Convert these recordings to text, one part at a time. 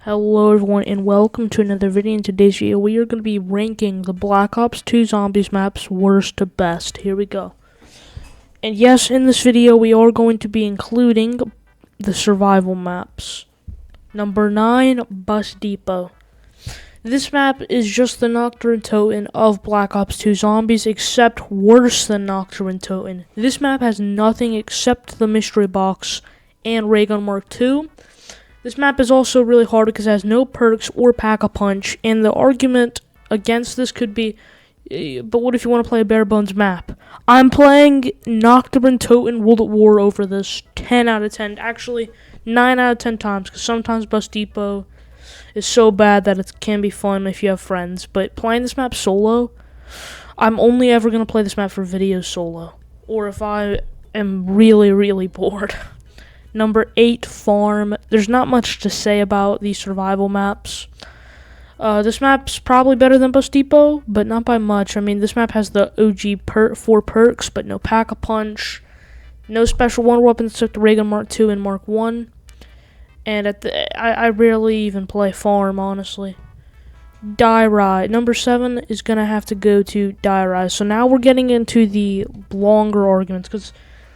Hello everyone and welcome to another video. In today's video we are going to be ranking the Black Ops 2 Zombies maps worst to best. Here we go. And yes, in this video we are going to be including the survival maps. Number 9, Bus Depot. This map is just the Nocturne Toten of Black Ops 2 Zombies, except worse than Nocturne Toten. This map has nothing except the mystery box and Ray Gun Mark II. This map is also really hard because it has no perks or pack-a-punch, and the argument against this could be, but what if you want to play a bare-bones map? I'm playing Nocturne Toten World at War over this 10 out of 10, actually 9 out of 10 times, because sometimes Bus Depot is so bad that it can be fun if you have friends, but playing this map solo, I'm only ever going to play this map for video solo, or if I am really bored. Number 8, Farm. There's not much to say about these survival maps. This map's probably better than Bus Depot, but not by much. I mean, this map has the OG 4 perks, but no Pack-a-Punch, no special wonder weapons except the Ray Gun Mark II and Mark 1. And I rarely even play Farm, honestly. Die Ride. Number 7 is going to have to go to Die Ride. So now we're getting into the longer arguments, because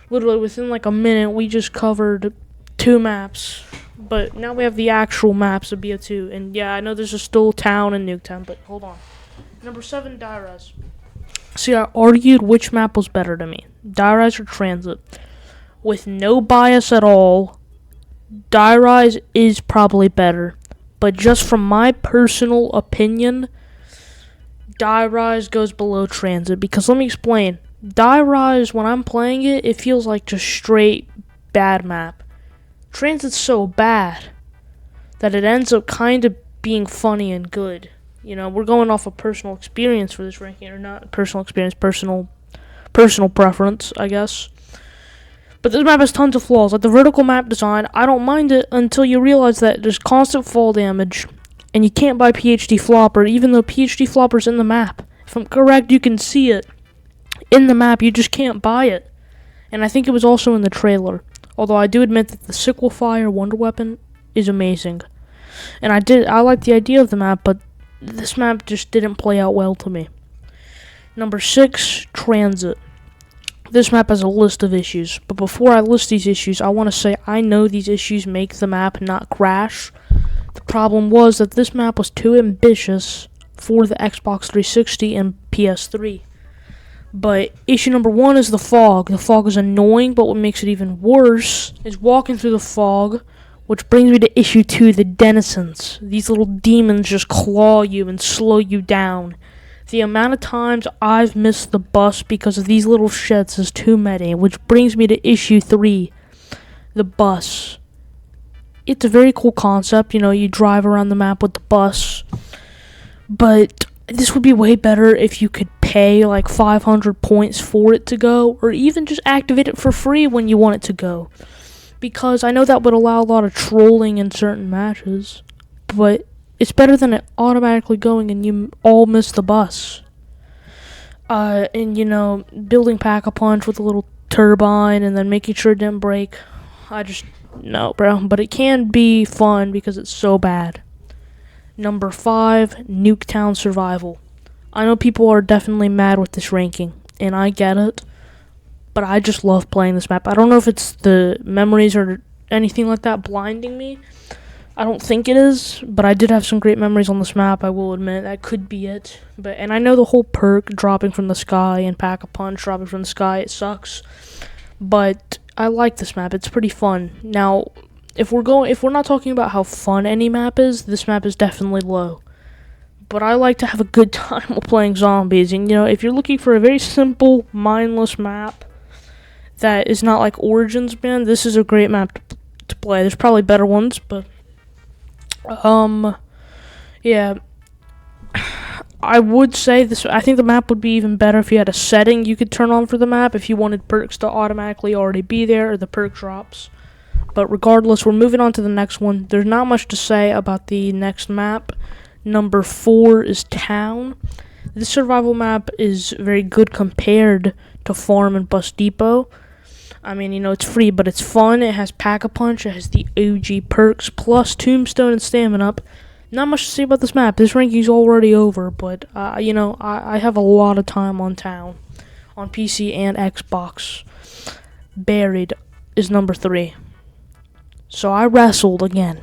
literally within like a minute we just covered 2 maps, but now we have the actual maps of BO2. And yeah, I know there's a still town and Nuketown, but hold on. Number 7, Die Rise. See, I argued which map was better to me, Die Rise or Transit. With no bias at all, Die Rise is probably better, but just from my personal opinion, Die Rise goes below Transit, because let me explain. Die Rise, when I'm playing it, it feels like just straight bad map. Transit's so bad that it ends up kind of being funny and good. You know, we're going off of personal experience for this ranking, or not personal experience, personal preference, I guess. But this map has tons of flaws. Like the vertical map design, I don't mind it until you realize that there's constant fall damage, and you can't buy PhD Flopper, even though PhD Flopper's in the map. If I'm correct, you can see it in the map, you just can't buy it. And I think it was also in the trailer. Although I do admit that the Sickle Fire Wonder Weapon is amazing. And I like the idea of the map, but this map just didn't play out well to me. Number 6, Transit. This map has a list of issues, but before I list these issues, I want to say I know these issues make the map not crash. The problem was that this map was too ambitious for the Xbox 360 and PS3. But issue number 1 is the fog. The fog is annoying, but what makes it even worse is walking through the fog, which brings me to issue 2, the denizens. These little demons just claw you and slow you down. The amount of times I've missed the bus because of these little shits is too many, which brings me to issue 3, the bus. It's a very cool concept, you know, you drive around the map with the bus, but this would be way better if you could pay like 500 points for it to go, or even just activate it for free when you want it to go. Because I know that would allow a lot of trolling in certain matches, but it's better than it automatically going and you all miss the bus. And you know, building Pack-a-Punch with a little turbine and then making sure it didn't break. No, bro. But it can be fun because it's so bad. Number 5, Nuketown Survival. I know people are definitely mad with this ranking, and I get it, but I just love playing this map. I don't know if it's the memories or anything like that blinding me. I don't think it is, but I did have some great memories on this map, I will admit. That could be it. And I know the whole perk dropping from the sky and Pack-a-Punch dropping from the sky, it sucks. But I like this map. It's pretty fun. Now, if we're not talking about how fun any map is, this map is definitely low. But I like to have a good time while playing zombies. And, you know, if you're looking for a very simple, mindless map that is not like Origins, man, this is a great map to play. There's probably better ones, but yeah. I would say this. I think the map would be even better if you had a setting you could turn on for the map if you wanted perks to automatically already be there, or the perk drops. But regardless, we're moving on to the next one. There's not much to say about the next map. Number 4 is Town. This survival map is very good compared to Farm and Bus Depot. I mean, you know, it's free, but it's fun. It has Pack-a-Punch. It has the OG perks, plus Tombstone and Stamina Up. Not much to say about this map. This ranking's already over, but, you know, I have a lot of time on town. On PC and Xbox. Buried is number 3. So I wrestled again.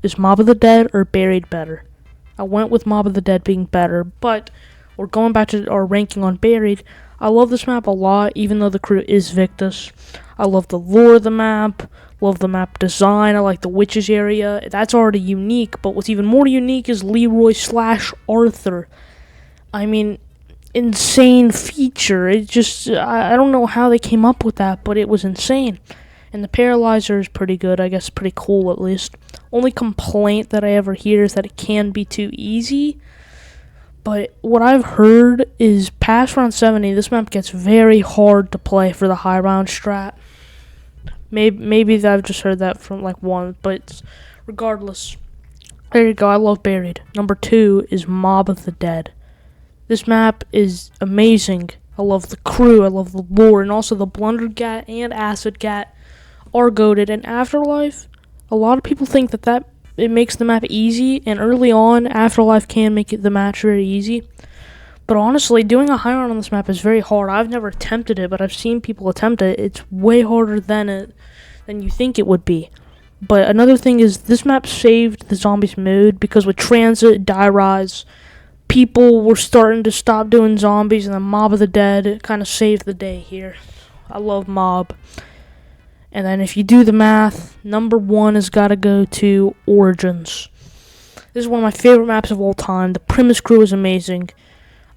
Is Mob of the Dead or Buried better? I went with Mob of the Dead being better, but we're going back to our ranking on Buried. I love this map a lot, even though the crew is Victus. I love the lore of the map, love the map design, I like the witches area. That's already unique, but what's even more unique is Leroy/Arthur. I mean, insane feature. It just, I don't know how they came up with that, but it was insane. And the paralyzer is pretty good, I guess pretty cool at least. Only complaint that I ever hear is that it can be too easy. But what I've heard is past round 70, this map gets very hard to play for the high round strat. Maybe I've just heard that from like one, but regardless. There you go, I love Buried. Number 2 is Mob of the Dead. This map is amazing. I love the crew, I love the lore, and also the Blundered Gat and Acid Gat are goated. And Afterlife, a lot of people think that it makes the map easy, and early on, Afterlife can make the match very easy. But honestly, doing a high round on this map is very hard. I've never attempted it, but I've seen people attempt it. It's way harder than you think it would be. But another thing is, this map saved the Zombies mood, because with Transit, Die Rise, people were starting to stop doing zombies, and the Mob of the Dead kind of saved the day here. I love Mob. And then if you do the math, number 1 has got to go to Origins. This is one of my favorite maps of all time. The Primus crew is amazing.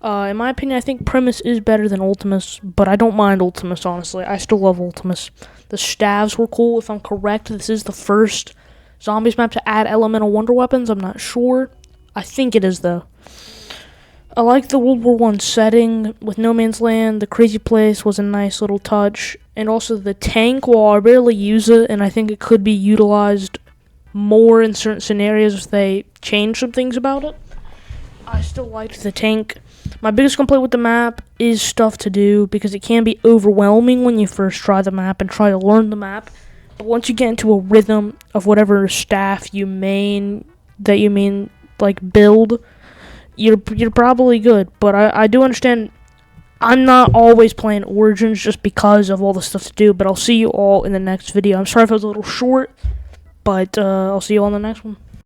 In my opinion, I think Primus is better than Ultimus, but I don't mind Ultimus, honestly. I still love Ultimus. The Stavs were cool. If I'm correct, this is the first Zombies map to add elemental wonder weapons. I'm not sure. I think it is, though. I like the World War I setting with No Man's Land. The Crazy Place was a nice little touch. And also the tank, while I rarely use it, and I think it could be utilized more in certain scenarios if they change some things about it, I still liked the tank. My biggest complaint with the map is stuff to do, because it can be overwhelming when you first try the map and try to learn the map. But once you get into a rhythm of whatever staff you main, like build, you're probably good. But I do understand I'm not always playing Origins just because of all the stuff to do, but I'll see you all in the next video. I'm sorry if it was a little short, but I'll see you all in the next one.